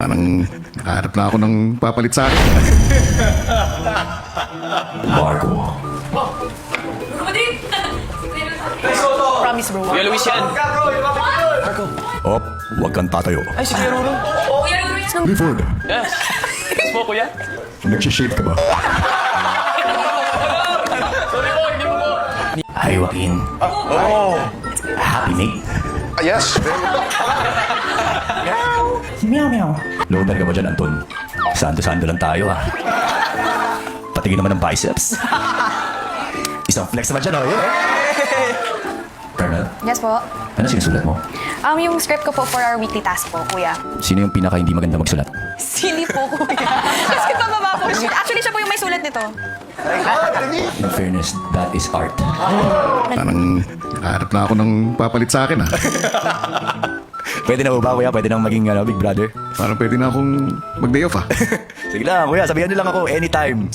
Parang nakaharap na ako ng papalit sa akin. Marco. Promise, bro. Kuya Luis yan. Op, huwag kang tatayo. Ay, si Kuya Ruro. Clifford, Yes. Yes po, kuya. nagsishave ka ba? Sorry po, hindi mo po. Hi, Joaquin. Happy mate. Yes. Meow, meow. Loader ka ba dyan, Anton? Sando-sando lang tayo, ha? Patingin naman ng biceps. Isang flex naman dyan, oh. Yeah. Colonel, Yes po. ano sinusulat mo? Yung script ko po for our weekly task po, kuya. Sino yung pinaka hindi maganda magsulat? Silly po, kuya. Kasi pababa po siya. Actually, siya po yung may sulat nito. In fairness, that is art. Parang nakaharap na ako ng papalit sa akin, Pwede na ba, kuya? Pwede na maging big brother? Parang pwede na akong mag-day off, Sige lang, kuya. Sabihan niyo lang ako anytime.